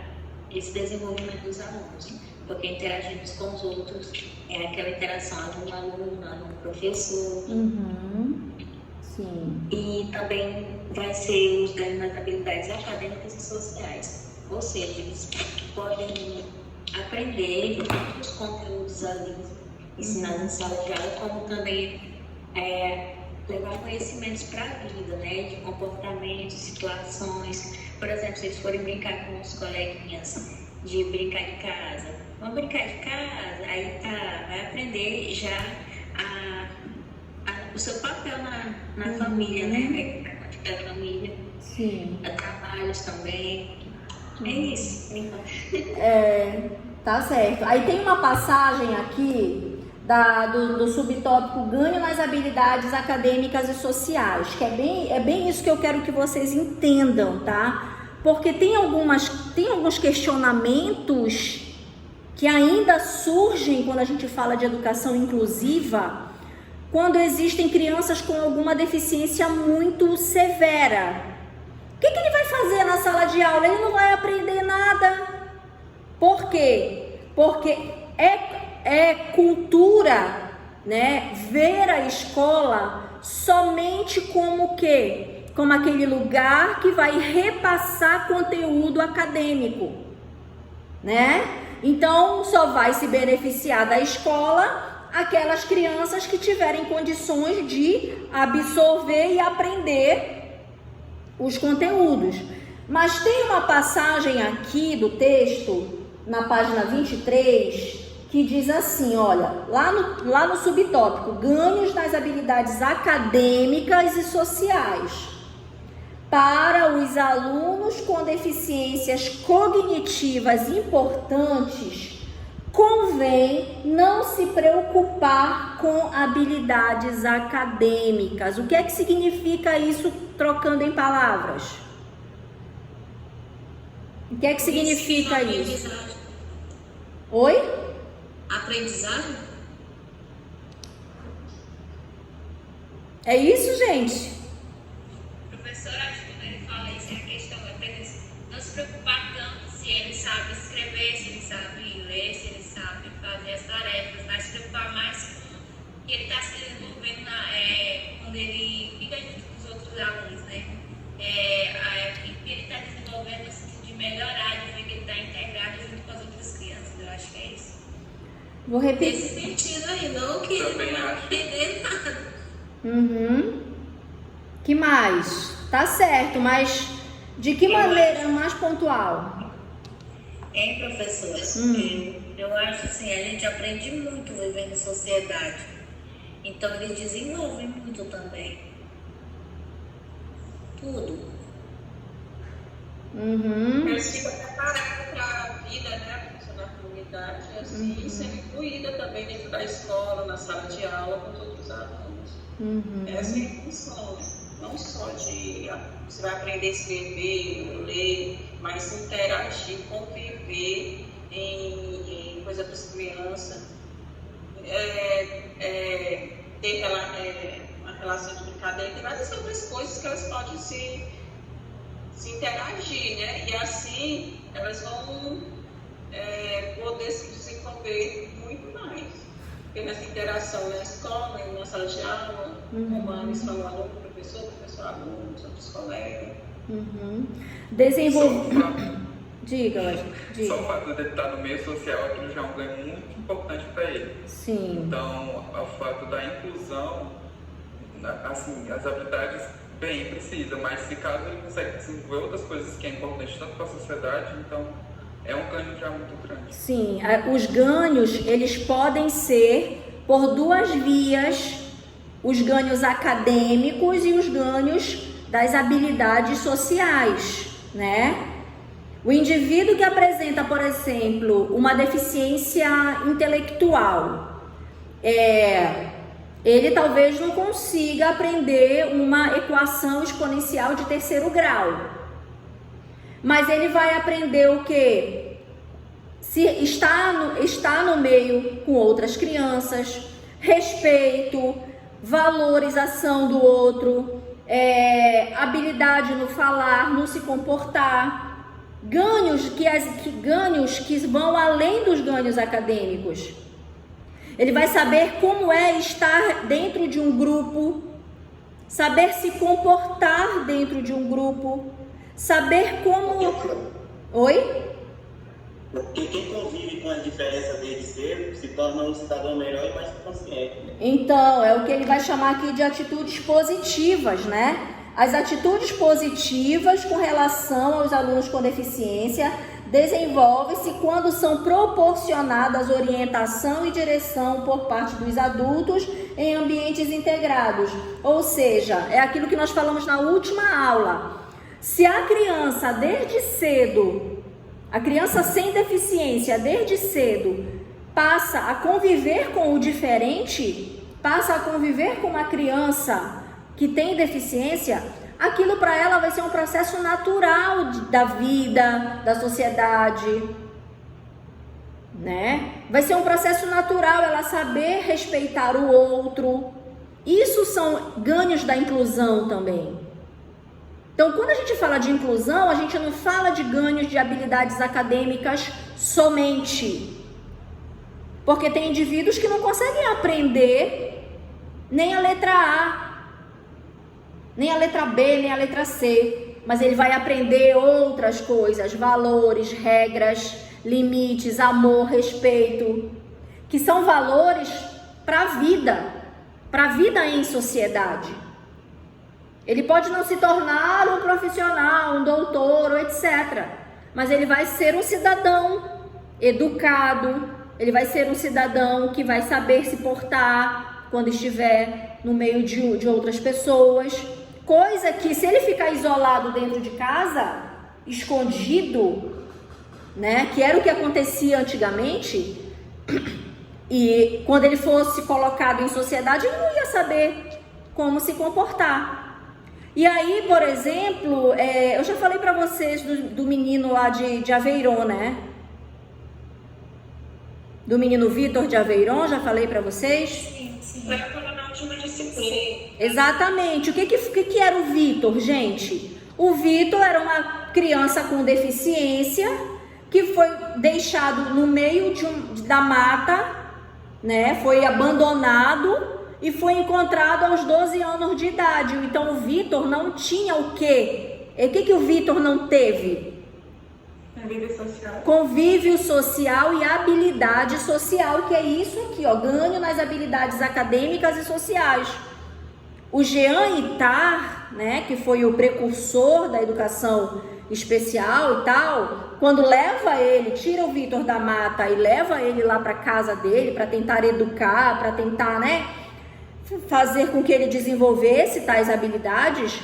esse desenvolvimento dos alunos. Porque interagir uns com os outros é aquela interação aluno-aluno, aluno-professor. Sim. E também vai ser os ganhos nas habilidades acadêmicas e sociais. Ou seja, eles podem aprender os conteúdos ali ensinados em sala de aula, como também levar conhecimentos para a vida, né? De comportamentos, situações. Por exemplo, se eles forem brincar com os coleguinhas, de brincar de casa. Vamos brincar de casa, aí vai aprender já o seu papel na família, né? Vai praticar a família. Sim. Trabalhos também. É isso. Então. Tá certo. Aí tem uma passagem aqui do subtópico ganho nas habilidades acadêmicas e sociais, que é bem isso que eu quero que vocês entendam, tá? Porque tem alguns questionamentos que ainda surgem quando a gente fala de educação inclusiva, quando existem crianças com alguma deficiência muito severa. O que ele vai fazer na sala de aula? Ele não vai aprender nada. Por quê? Porque é cultura, né, ver a escola somente como o quê? Como aquele lugar que vai repassar conteúdo acadêmico, né? Então, só vai se beneficiar da escola aquelas crianças que tiverem condições de absorver e aprender os conteúdos. Mas tem uma passagem aqui do texto, na página 23, que diz assim, olha, lá no subtópico, ganhos nas habilidades acadêmicas e sociais. Para os alunos com deficiências cognitivas importantes, convém não se preocupar com habilidades acadêmicas. O que é que significa isso, trocando em palavras? O que é que significa isso? Oi? Aprendizagem? É isso, gente? professor, acho que quando ele fala isso, é a questão apenas não se preocupar tanto se ele sabe escrever, se ele sabe ler, se ele sabe fazer as tarefas, mas se preocupar mais com que ele está se desenvolvendo quando ele fica junto com os outros alunos, né? Que ele está desenvolvendo no sentido de melhorar, de ver que ele está integrado junto com as outras crianças. Eu acho que é isso. Vou repetir. Nesse sentido aí, não que ele Também não vai acho. entender nada. Uhum. Que mais? Tá certo, mas de que maneira mais pontual? Hein, professora? Eu acho assim, a gente aprende muito vivendo em sociedade. Então eles desenvolvem muito também. Tudo. Uhum. Eles ficam preparados para a vida, né? Na comunidade, assim, sendo incluída também dentro da escola, na sala de aula, com os outros alunos. Essa é a função, né? Não só de você vai aprender a escrever, ler, mas se interagir, conviver em coisa para as crianças, ter uma relação de brincadeira, tem várias outras coisas que elas podem se interagir, né? E assim elas vão poder se desenvolver muito mais. Porque nessa interação na escola, na sala de aula, como a Alice falou, aluno, professor, aluno, outros colegas. Diga. Só o fato de ele estar no meio social, aquilo já é um ganho muito importante para ele. Sim. Então, o fato da inclusão, assim, as habilidades, bem, precisa, mas se caso ele consegue desenvolver outras coisas que é importante tanto para a sociedade, então é um ganho já muito grande. Sim, os ganhos, eles podem ser por duas vias, os ganhos acadêmicos e os ganhos das habilidades sociais, né? O indivíduo que apresenta, por exemplo, uma deficiência intelectual, ele talvez não consiga aprender uma equação exponencial de terceiro grau. Mas ele vai aprender o quê? Se está no meio com outras crianças, respeito, valorização do outro, habilidade no falar, no se comportar. Ganhos que vão além dos ganhos acadêmicos. Ele vai saber como é estar dentro de um grupo, saber se comportar dentro de um grupo, saber como... Oi? Porque quem convive com as diferenças desde cedo se torna um cidadão melhor e mais consciente. Né? Então, é o que ele vai chamar aqui de atitudes positivas, né? As atitudes positivas com relação aos alunos com deficiência desenvolvem-se quando são proporcionadas orientação e direção por parte dos adultos em ambientes integrados. Ou seja, é aquilo que nós falamos na última aula. Se a criança desde cedo, a criança sem deficiência desde cedo, passa a conviver com o diferente, passa a conviver com uma criança que tem deficiência, aquilo para ela vai ser um processo natural da vida, da sociedade, né? Vai ser um processo natural ela saber respeitar o outro. Isso são ganhos da inclusão também. Então, quando a gente fala de inclusão, a gente não fala de ganhos de habilidades acadêmicas somente. Porque tem indivíduos que não conseguem aprender nem a letra A, nem a letra B, nem a letra C, mas ele vai aprender outras coisas, valores, regras, limites, amor, respeito, que são valores para a vida em sociedade. Ele pode não se tornar um profissional, um doutor, etc., mas ele vai ser um cidadão educado, ele vai ser um cidadão que vai saber se portar quando estiver no meio de outras pessoas. Coisa que, se ele ficar isolado dentro de casa, escondido, né, que era o que acontecia antigamente, e quando ele fosse colocado em sociedade, ele não ia saber como se comportar. E aí, por exemplo, eu já falei para vocês do menino lá de Aveyron, né? Do menino Vitor de Aveyron, já falei para vocês? Sim. Foi a na última disciplina. disciplina. Exatamente. O que era o Vitor, gente? O Vitor era uma criança com deficiência que foi deixado no meio da mata, né? Foi abandonado e foi encontrado aos 12 anos de idade. Então o Vitor não tinha o quê? O que o Vitor não teve? Convívio social. Convívio social e habilidade social, que é isso aqui, ó, ganho nas habilidades acadêmicas e sociais. O Jean Ittar, né, que foi o precursor da educação especial e tal, quando leva ele, tira o Vitor da mata e leva ele lá para casa dele para tentar educar, para tentar, né, fazer com que ele desenvolvesse tais habilidades,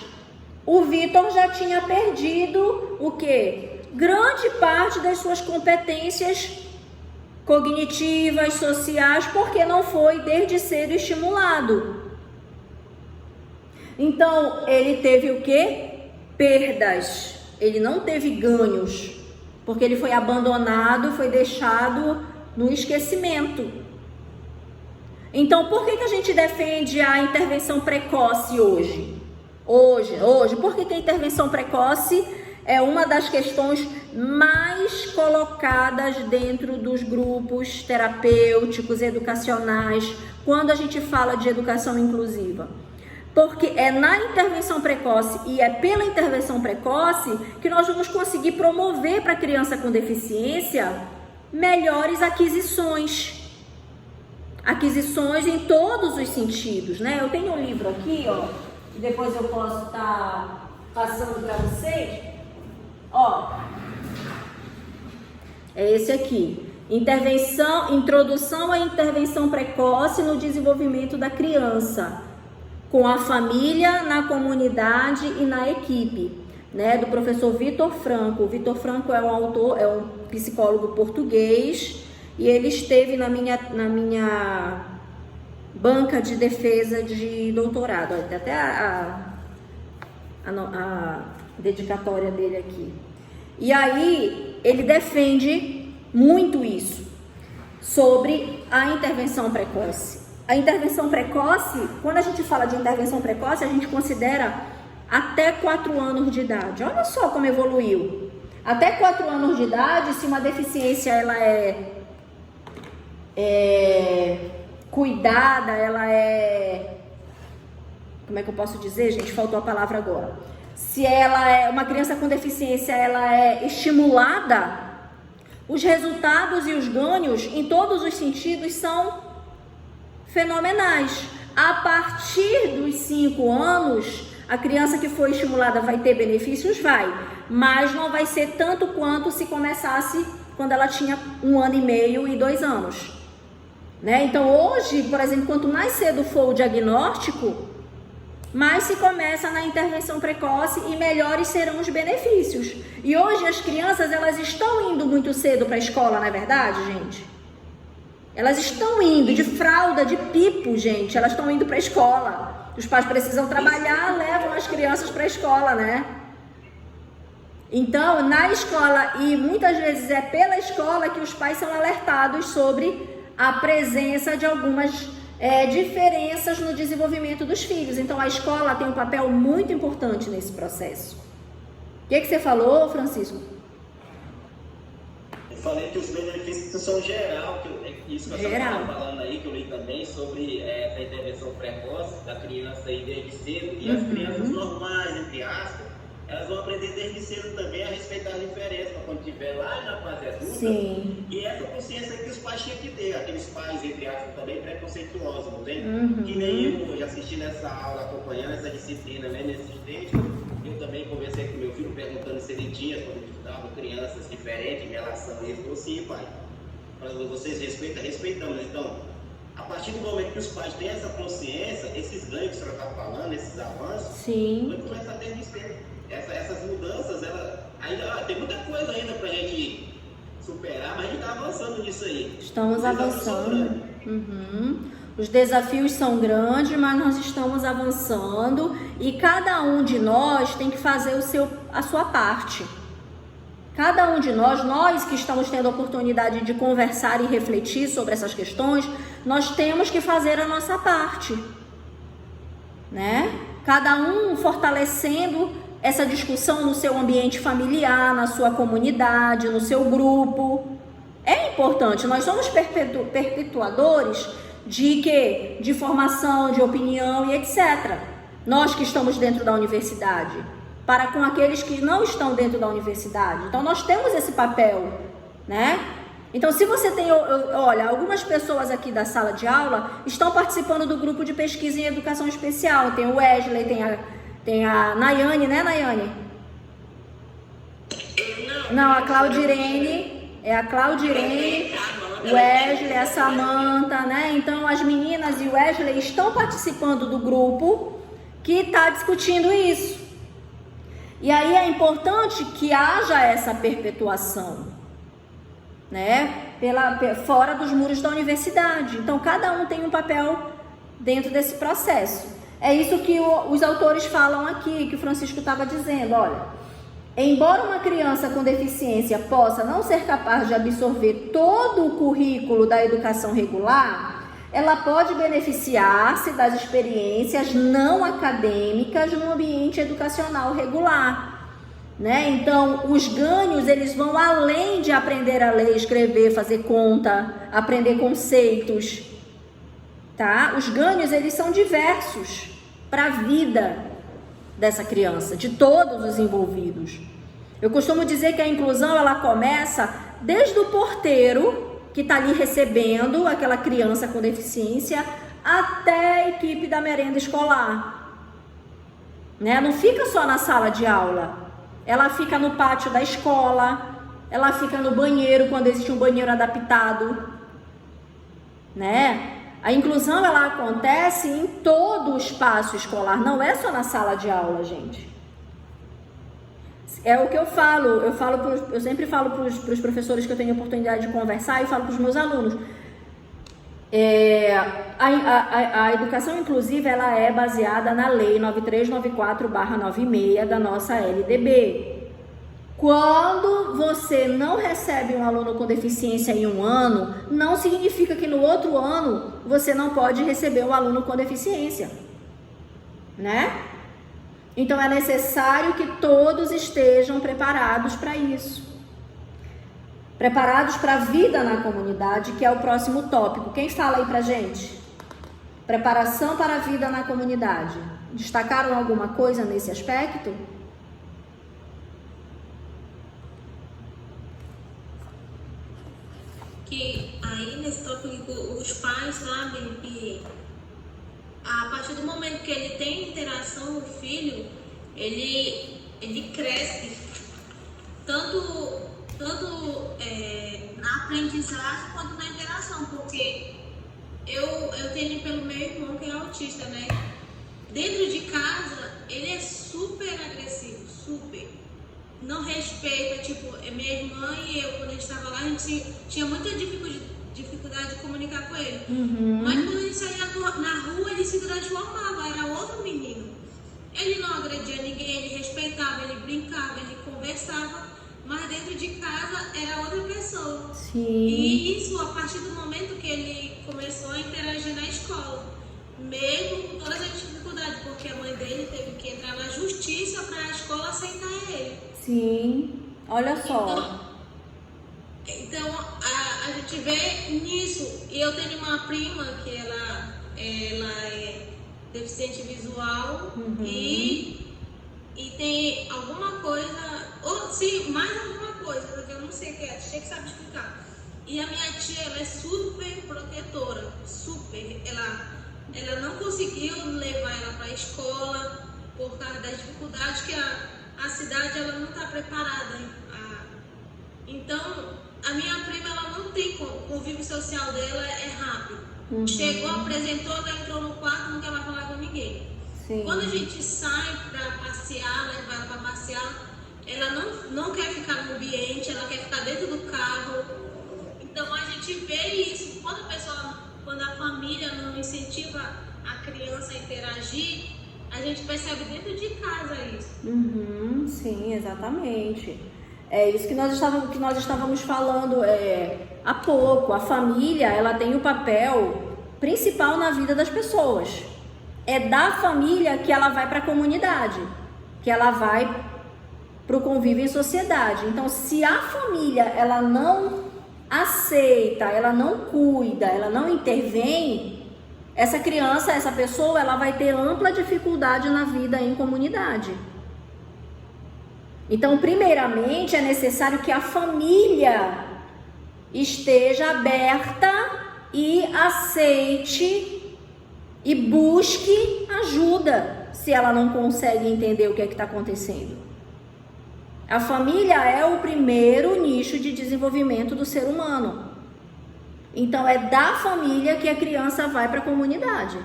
o Vitor já tinha perdido o quê? Grande parte das suas competências cognitivas, sociais, porque não foi desde cedo estimulado. Então, ele teve o quê? Perdas. Ele não teve ganhos, porque ele foi abandonado, foi deixado no esquecimento. Então, por que a gente defende a intervenção precoce hoje? Hoje, por que a intervenção precoce é uma das questões mais colocadas dentro dos grupos terapêuticos, educacionais, quando a gente fala de educação inclusiva? Porque é na intervenção precoce e é pela intervenção precoce que nós vamos conseguir promover para a criança com deficiência melhores aquisições em todos os sentidos, né? Eu tenho um livro aqui, ó, que depois eu posso estar passando para vocês, ó, é esse aqui, Introdução à Intervenção Precoce no Desenvolvimento da Criança, com a família, na comunidade e na equipe, né, do professor Vitor Franco. O Vitor Franco é um autor, é um psicólogo português, e ele esteve na minha banca de defesa de doutorado. Olha, tem até a dedicatória dele aqui. E aí, ele defende muito isso, sobre a intervenção precoce. A intervenção precoce, quando a gente fala de intervenção precoce, a gente considera até 4 anos de idade. Olha só como evoluiu. Até 4 anos de idade, se uma deficiência ela é cuidada, ela é... Como é que eu posso dizer, gente? Faltou a palavra agora. Se ela é uma criança com deficiência, ela é estimulada, os resultados e os ganhos em todos os sentidos são fenomenais. A partir dos 5 anos, a criança que foi estimulada vai ter benefícios? Vai, mas não vai ser tanto quanto se começasse quando ela tinha 1 ano e meio e 2 anos, né? Então hoje, por exemplo, quanto mais cedo for o diagnóstico, mais se começa na intervenção precoce e melhores serão os benefícios. E hoje as crianças, elas estão indo muito cedo para a escola, não é verdade, gente? Elas estão indo de fralda, de pipo, gente. Elas estão indo para a escola. Os pais precisam trabalhar, levam as crianças para a escola, né? Então, na escola, e muitas vezes é pela escola que os pais são alertados sobre a presença de algumas diferenças no desenvolvimento dos filhos. Então, a escola tem um papel muito importante nesse processo. O que você falou, Francisco? Eu falei que os benefícios são geral, isso que você estava falando aí, que eu li também, sobre a intervenção precoce da criança aí desde cedo, e as crianças normais, entre aspas, elas vão aprender desde cedo também a respeitar a diferença, para quando estiver lá na fase adulta. Sim. E essa consciência que os pais tinham que ter, aqueles pais, entre aspas, também preconceituosos, não tem? Que nem eu hoje assisti nessa aula, acompanhando essa disciplina, né, nesse texto. Eu também conversei com meu filho, perguntando se ele tinha, quando ele estudava, crianças diferentes em relação a isso. Ele falou, sim, pai. Falando, vocês respeitam? Respeitamos. Então, a partir do momento que os pais têm essa consciência, esses ganhos que a senhora está falando, esses avanços, vai começar desde cedo. Essas mudanças, ainda tem muita coisa ainda para a gente superar, mas a gente está avançando nisso aí. Estamos avançando. Os desafios são grandes, mas nós estamos avançando e cada um de nós tem que fazer a sua parte. Cada um de nós que estamos tendo a oportunidade de conversar e refletir sobre essas questões, nós temos que fazer a nossa parte. né? Cada um fortalecendo essa discussão no seu ambiente familiar, na sua comunidade, no seu grupo. É importante, nós somos perpetuadores de quê? De formação, de opinião e etc. Nós que estamos dentro da universidade, para com aqueles que não estão dentro da universidade. Então, nós temos esse papel, né? Então, se você tem, olha, algumas pessoas aqui da sala de aula estão participando do grupo de pesquisa em educação especial. Tem o Wesley, tem a Nayane, né, Nayane? Não, a Claudirene, o Wesley, a Samantha, né? Então, as meninas e o Wesley estão participando do grupo que está discutindo isso. E aí é importante que haja essa perpetuação, né? Fora dos muros da universidade. Então, cada um tem um papel dentro desse processo. É isso que os autores falam aqui, que o Francisco estava dizendo, olha, embora uma criança com deficiência possa não ser capaz de absorver todo o currículo da educação regular, ela pode beneficiar-se das experiências não acadêmicas no ambiente educacional regular, né? Então, os ganhos, eles vão além de aprender a ler, escrever, fazer conta, aprender conceitos, tá? Os ganhos, eles são diversos para a vida dessa criança, de todos os envolvidos. Eu costumo dizer que a inclusão, ela começa desde o porteiro, que está ali recebendo aquela criança com deficiência, até a equipe da merenda escolar, né? Não fica só na sala de aula, ela fica no pátio da escola, ela fica no banheiro, quando existe um banheiro adaptado, né? A inclusão, ela acontece em todo o espaço escolar, não é só na sala de aula, gente. É o que eu falo, eu sempre falo para os professores que eu tenho oportunidade de conversar e falo para os meus alunos. A educação inclusiva, ela é baseada na lei 9394/96 da nossa LDB. Quando você não recebe um aluno com deficiência em um ano, não significa que no outro ano você não pode receber um aluno com deficiência, né? Então, é necessário que todos estejam preparados para isso. Preparados para a vida na comunidade, que é o próximo tópico. Quem fala aí pra gente? Preparação para a vida na comunidade. Destacaram alguma coisa nesse aspecto? Que aí nesse tópico os pais sabem que a partir do momento que ele tem interação, o filho, ele cresce tanto na aprendizagem quanto na interação, porque eu tenho pelo meu irmão que é autista, né? Dentro de casa, ele é super agressivo, super. Não respeita, tipo, minha irmã e eu, quando a gente estava lá, a gente tinha muita dificuldade de comunicar com ele. Mas quando ele saía na rua, ele se transformava, era outro menino. Ele não agredia ninguém, ele respeitava, ele brincava, ele conversava, mas dentro de casa era outra pessoa. Sim. E isso a partir do momento que ele começou a interagir na escola, mesmo com todas as dificuldades, porque a mãe dele teve que entrar na justiça para a escola aceitar ele. Sim, olha só. Então a gente vê nisso. E eu tenho uma prima que ela é deficiente visual e tem alguma coisa, ou sim, mais alguma coisa, porque eu não sei o que é, a tia que sabe explicar. E a minha tia, ela é super protetora, super. Ela não conseguiu levar ela para a escola por causa das dificuldades que a cidade ela não está preparada. Então, a minha prima, ela não tem o convívio social dela, é rápido. Chegou, apresentou, ela entrou no quarto, não quer mais falar com ninguém. Sim. Quando a gente sai para passear, levar ela para passear, ela não quer ficar no ambiente, ela quer ficar dentro do carro. Então, a gente vê isso. Quando a família não incentiva a criança a interagir, a gente percebe dentro de casa isso. Sim, exatamente. É isso que nós estávamos falando há pouco. A família, ela tem o papel principal na vida das pessoas. é da família que ela vai para a comunidade, que ela vai para o convívio em sociedade. Então, se a família ela não aceita, ela não cuida, ela não intervém, essa criança, essa pessoa, ela vai ter ampla dificuldade na vida em comunidade. Então, primeiramente, é necessário que a família esteja aberta e aceite e busque ajuda se ela não consegue entender o que é que está acontecendo. A família é o primeiro nicho de desenvolvimento do ser humano. Então, é da família que a criança vai para a comunidade.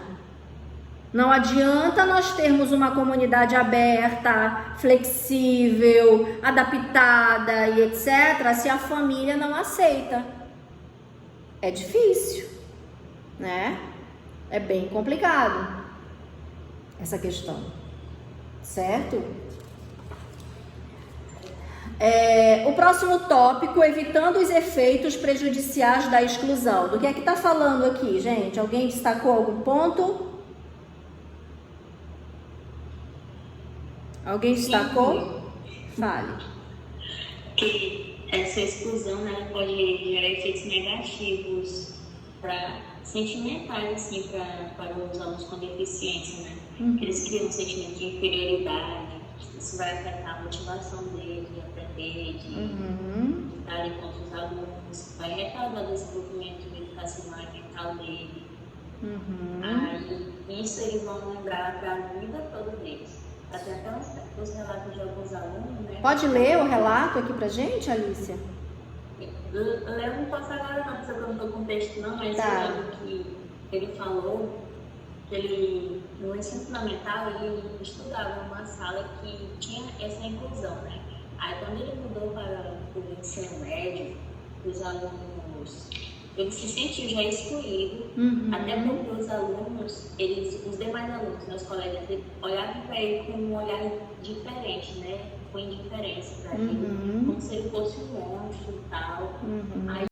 Não adianta nós termos uma comunidade aberta, flexível, adaptada e etc., se a família não aceita. É difícil, né? É bem complicado essa questão, certo? O próximo tópico, evitando os efeitos prejudiciais da exclusão. Do que é que está falando aqui, gente? Alguém destacou algum ponto? Alguém destacou? Fale. Que essa exclusão, né, pode gerar efeitos negativos sentimentais, assim, para os alunos com deficiência, né? Eles criam um sentimento de inferioridade, isso vai afetar a motivação deles de aprender, de estar ali com os alunos, vai retardar o desenvolvimento educacional e mental dele. Aí, isso eles vão lembrar para a vida toda deles. Até os relatos de alguns alunos, né? Pode ler o relato aqui pra gente, Alicia? Eu não posso agora não, porque eu não estou com o texto não, mas tá. Eu lembro que ele falou que ele, no ensino fundamental, ele estudava numa sala que tinha essa inclusão, né? Aí quando ele mudou para o ensino médio, os alunos, ele se sentiu já excluído, até porque os alunos, os demais alunos, meus colegas, olhavam para ele com um olhar diferente, né? Com indiferença para ele, como se ele fosse um monstro e tal. Aí